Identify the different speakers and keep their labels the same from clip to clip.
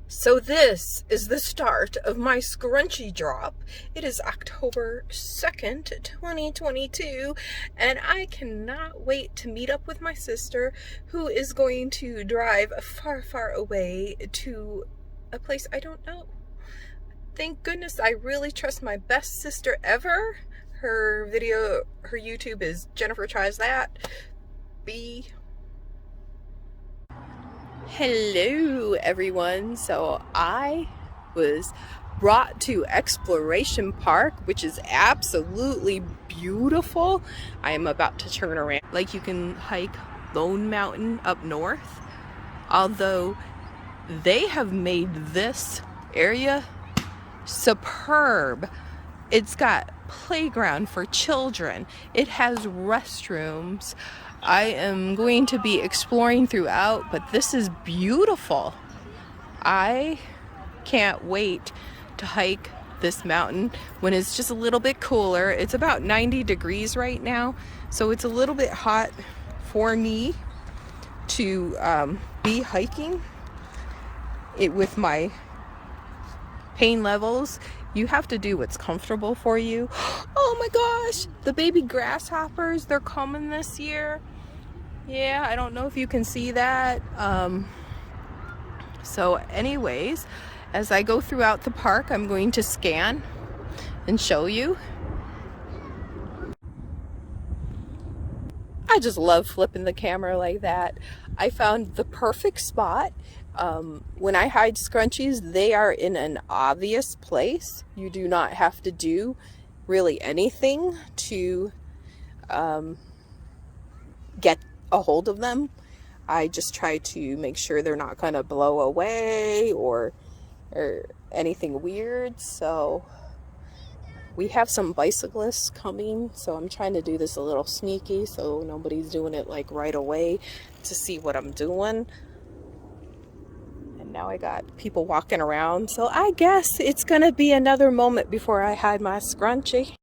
Speaker 1: So this is the start of my scrunchie drop. It is October 2nd, 2022, and I cannot wait to meet up with my sister, who is going to drive far, far away to a place I don't know. Thank goodness, I really trust my best sister ever. Her YouTube is Jennifer Tries That. Hello everyone. So I was brought to Exploration Park, which is absolutely beautiful. I am about to turn around. Like, you can hike Lone Mountain up north, although they have made this area superb. It's got playground for children. It has restrooms. I am going to be exploring throughout, but this is beautiful. I can't wait to hike this mountain when it's just a little bit cooler. It's about 90 degrees right now, so it's a little bit hot for me to be hiking it with my pain levels. You have to do what's comfortable for you. Oh my gosh, the baby grasshoppers, they're coming this year. Yeah, I don't know if you can see that. So anyways, as I go throughout the park, I'm going to scan and show you. I just love flipping the camera like that. I found the perfect spot. When I hide scrunchies, they are in an obvious place. You do not have to do really anything to get a hold of them. I just try to make sure they're not gonna blow away or anything weird. So we have some bicyclists coming, so I'm trying to do this a little sneaky so nobody's doing it like right away to see what I'm doing. Now I got people walking around, so I guess it's gonna be another moment before I hide my scrunchie.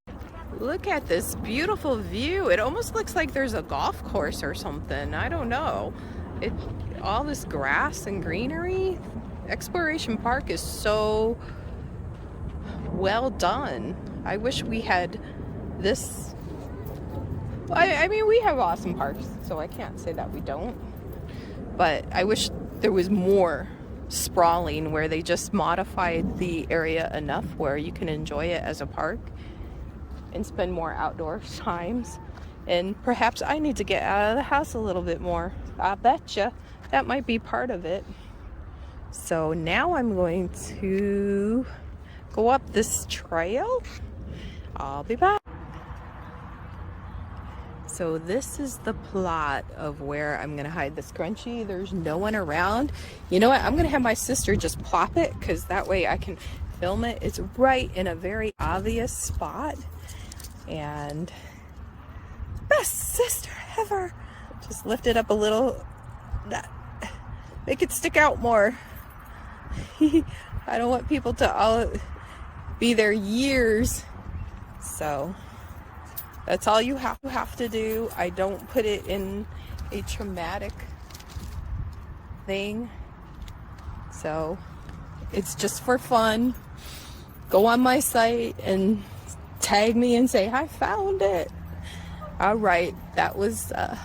Speaker 1: Look at this beautiful view. It almost looks like there's a golf course or something. I don't know. All this grass and greenery. Exploration Park is so well done. I wish we had this. I mean, we have awesome parks, so I can't say that we don't. But I wish there was more sprawling, where they just modified the area enough where you can enjoy it as a park and spend more outdoor times. And perhaps I need to get out of the house a little bit more. I betcha that might be part of it. So now I'm going to go up this trail. I'll be back. So this is the plot of where I'm gonna hide the scrunchie. There's no one around. You know what? I'm gonna have my sister just plop it, because that way I can film it. It's right in a very obvious spot. And best sister ever. Just lift it up a little. Make it stick out more. I don't want people to all be there years. So that's all you have to do. I don't put it in a traumatic thing. So it's just for fun. Go on my site and tag me and say, I found it. All right, that was the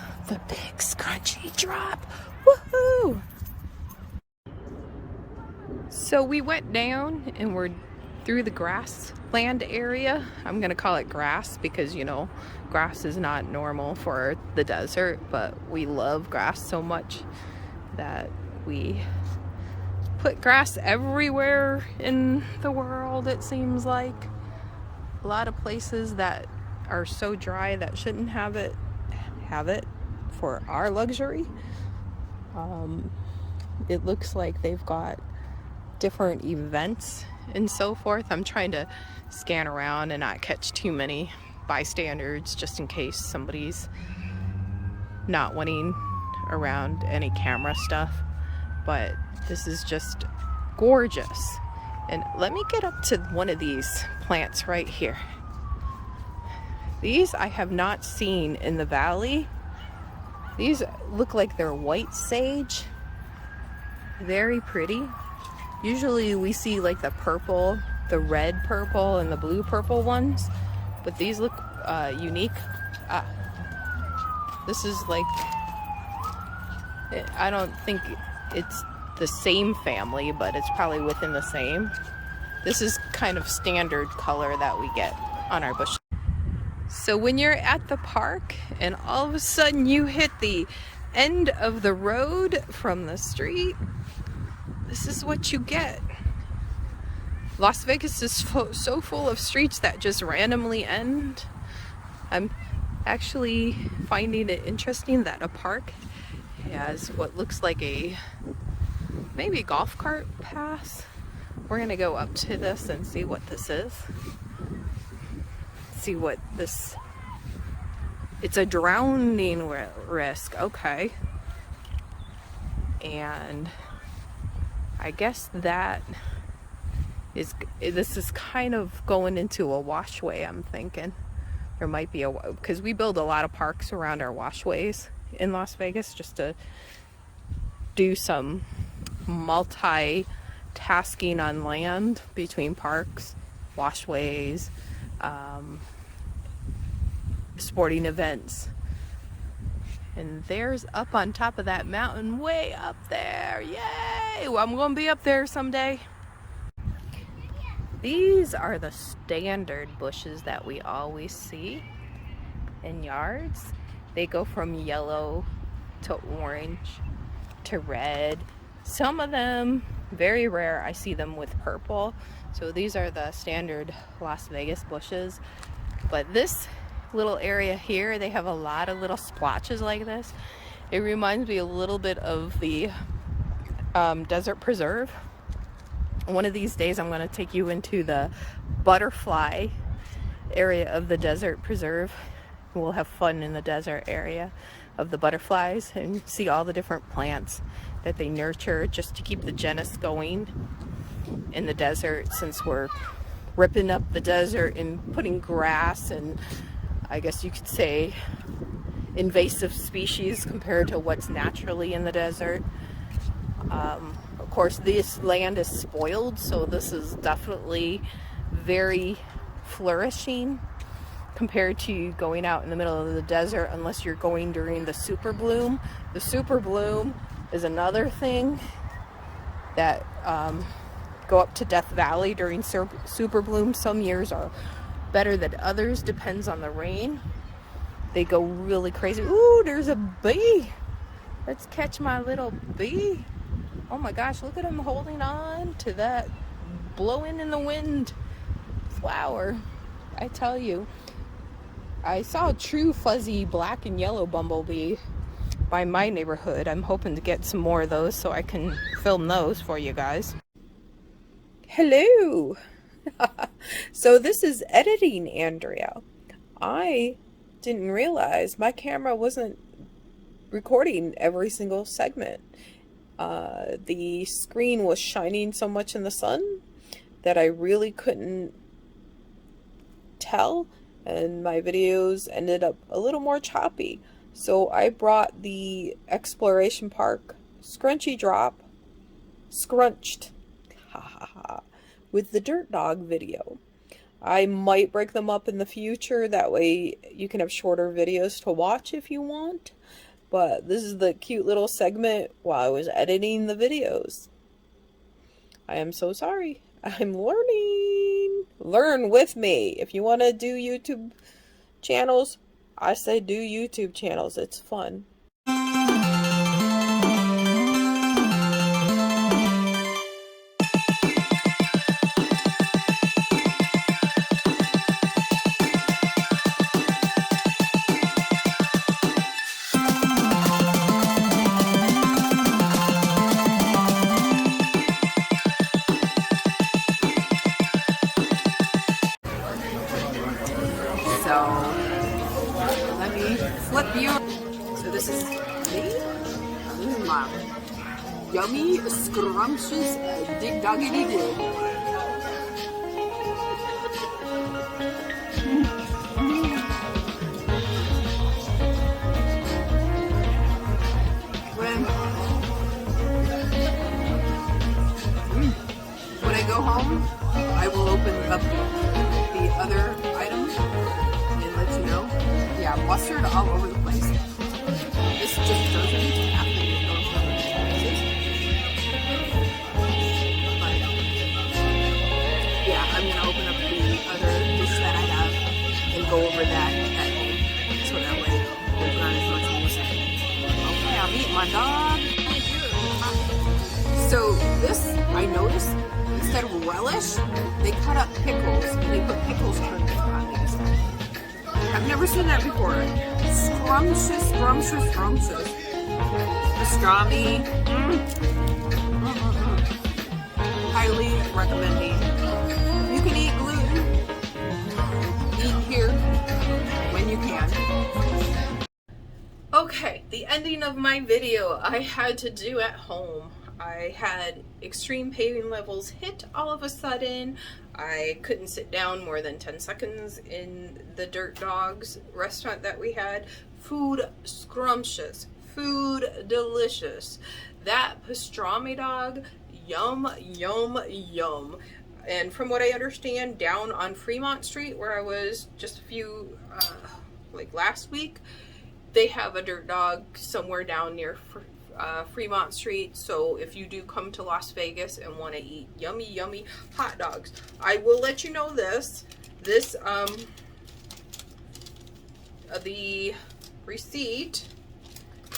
Speaker 1: big scrunchie drop. Woohoo! So we went down and we're through the grassland area. I'm gonna call it grass because, you know, grass is not normal for the desert, but we love grass so much that we put grass everywhere in the world, it seems like. A lot of places that are so dry that shouldn't have it for our luxury. It looks like they've got different events and so forth. I'm trying to scan around and not catch too many bystanders, just in case somebody's not wanting around any camera stuff. But this is just gorgeous. And let me get up to one of these plants right here. These I have not seen in the valley. These look like they're white sage. Very pretty. Usually we see like the purple, the red purple, and the blue purple ones, but these look unique. This is like, I don't think it's the same family, but it's probably within the same. This is kind of standard color that we get on our bush. So when you're at the park and all of a sudden you hit the end of the road from the street, this is what you get. Las Vegas is so full of streets that just randomly end. I'm actually finding it interesting that a park has what looks like a maybe golf cart path. We're gonna go up to this and see what this is. See what this, it's a drowning risk, okay. And I guess that is, this is kind of going into a washway, I'm thinking. There might be because we build a lot of parks around our washways in Las Vegas just to do some multi-tasking on land between parks, washways, sporting events. And there's up on top of that mountain, way up there. Yay! Well, I'm gonna be up there someday. These are the standard bushes that we always see in yards. They go from yellow to orange to red. Some of them, very rare, I see them with purple. So these are the standard Las Vegas bushes. But this little area here, they have a lot of little splotches like this. It reminds me a little bit of the desert preserve. One of these days I'm going to take you into the butterfly area of the desert preserve. We'll have fun in the desert area of the butterflies and see all the different plants that they nurture just to keep the genus going in the desert, since we're ripping up the desert and putting grass and, I guess you could say, invasive species compared to what's naturally in the desert. Of course, this land is spoiled, so this is definitely very flourishing compared to going out in the middle of the desert, unless you're going during the super bloom. The super bloom is another thing that go up to Death Valley during super bloom. Some years are better than others, depends on the rain. They go really crazy. Ooh, there's a bee. Let's catch my little bee. Oh my gosh, look at him holding on to that blowing in the wind flower. I tell you, I saw a true fuzzy black and yellow bumblebee by my neighborhood. I'm hoping to get some more of those so I can film those for you guys. Hello. So this is editing, Andrea. I didn't realize my camera wasn't recording every single segment. The screen was shining so much in the sun that I really couldn't tell, and my videos ended up a little more choppy. So I brought the Exploration Park Scrunchie drop, scrunched, with the Dirt Dog video. I might break them up in the future, that way you can have shorter videos to watch if you want. But this is the cute little segment while I was editing the videos. I am so sorry. I'm learning. Learn with me. If you want to do YouTube channels, I say do YouTube channels. It's fun. So let me flip you. So this is me. This is my yummy, scrumptious, dig doggity dig. go home, I will open up the other items and let you know. Yeah, mustard all over the place. This just doesn't happen in those other places. But yeah, I'm gonna open up the other dish that I have and go over that at home, so that way there's not as much music. Okay, I'm eating my dog. So this, I noticed, instead of relish, they cut up pickles and they put pickles kernels on these. I've never seen that before. Scrumptious, scrumptious, scrumptious. Pastrami. Highly recommending. You can eat gluten. Eat here when you can. Okay, the ending of my video I had to do at home. I had extreme pain levels hit all of a sudden. I couldn't sit down more than 10 seconds in the Dirt Dogs restaurant that we had. Food scrumptious, food delicious. That pastrami dog, yum, yum, yum. And from what I understand, down on Fremont Street, where I was just a few, like last week, they have a Dirt Dog somewhere down near Fremont Street. So if you do come to Las Vegas and want to eat yummy, yummy hot dogs, I will let you know this, the receipt.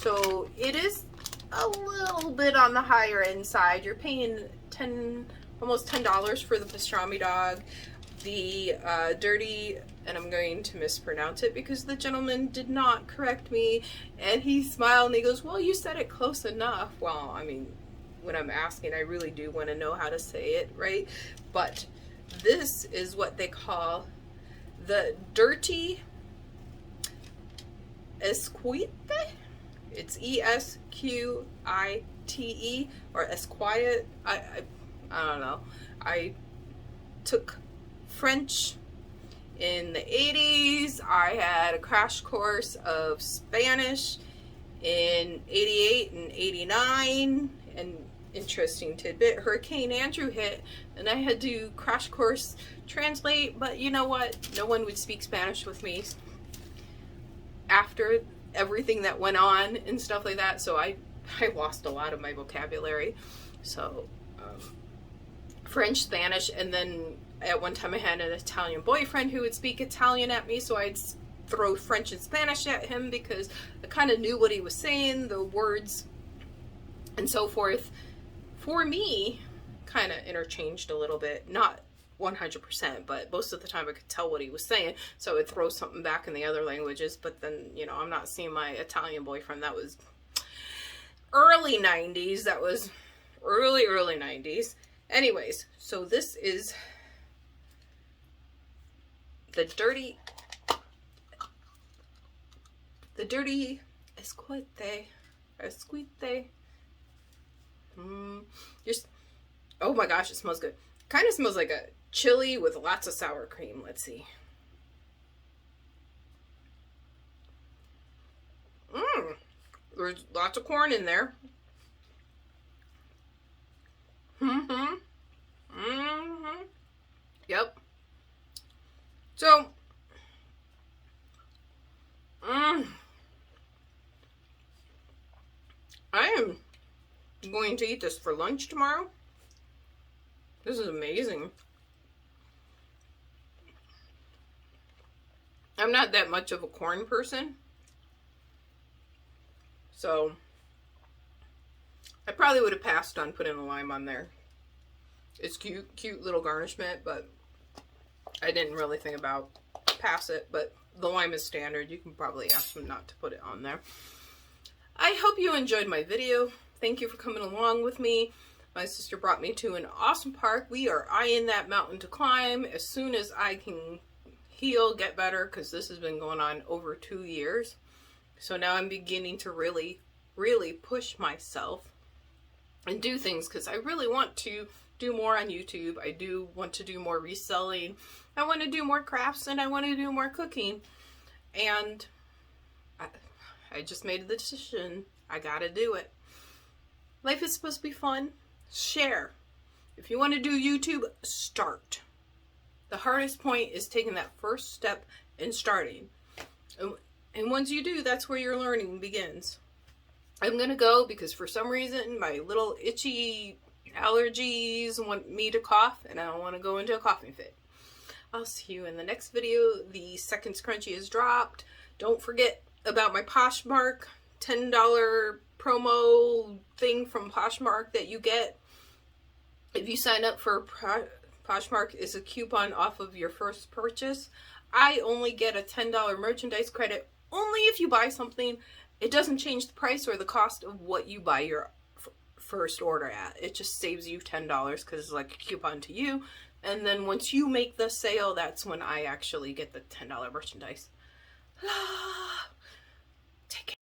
Speaker 1: So it is a little bit on the higher end side. You're paying almost $10 for the pastrami dog. The dirty, and I'm going to mispronounce it because the gentleman did not correct me, and he smiled and he goes, well, you said it close enough. Well, I mean, when I'm asking, I really do want to know how to say it right. But this is what they call the dirty esquite. It's E-S-Q-I-T-E or esquite. I don't know. I took French in the 80s. I had a crash course of Spanish in 88 and 89. And interesting tidbit, Hurricane Andrew hit and I had to crash course translate, but you know what? No one would speak Spanish with me after everything that went on and stuff like that. So I lost a lot of my vocabulary. So French, Spanish, and then at one time I had an Italian boyfriend who would speak Italian at me, so I'd throw French and Spanish at him because I kind of knew what he was saying, the words and so forth. For me, kind of interchanged a little bit, not 100%, but most of the time I could tell what he was saying, so I would throw something back in the other languages. But then, you know, I'm not seeing my Italian boyfriend. That was early 90s. That was early 90s. Anyways, so this is the dirty esquite. Just, oh my gosh, it smells good. Kind of smells like a chili with lots of sour cream. Let's see. There's lots of corn in there. Yep. So, I am going to eat this for lunch tomorrow. This is amazing. I'm not that much of a corn person, so I probably would have passed on putting a lime on there. It's cute little garnishment, but I didn't really think about pass it. But the lime is standard. You can probably ask them not to put it on there. I hope you enjoyed my video. Thank you for coming along with me. My sister brought me to an awesome park. We are eyeing that mountain to climb as soon as I can heal, get better, because this has been going on over 2 years. So now I'm beginning to really push myself and do things, because I really want to do more on YouTube. I do want to do more reselling. I want to do more crafts, and I want to do more cooking. And I just made the decision. I gotta do it. Life is supposed to be fun. Share. If you want to do YouTube, start. The hardest point is taking that first step and starting. And once you do, that's where your learning begins. I'm going to go because for some reason my little itchy allergies want me to cough, and I don't want to go into a coughing fit. I'll see you in the next video. The second scrunchie is dropped. Don't forget about my Poshmark $10 promo thing from Poshmark that you get if you sign up for Poshmark. Is a coupon off of your first purchase. I only get a $10 merchandise credit only if you buy something. It doesn't change the price or the cost of what you buy your first order at. It just saves you $10 because it's like a coupon to you. And then once you make the sale, that's when I actually get the $10 merchandise. Take care.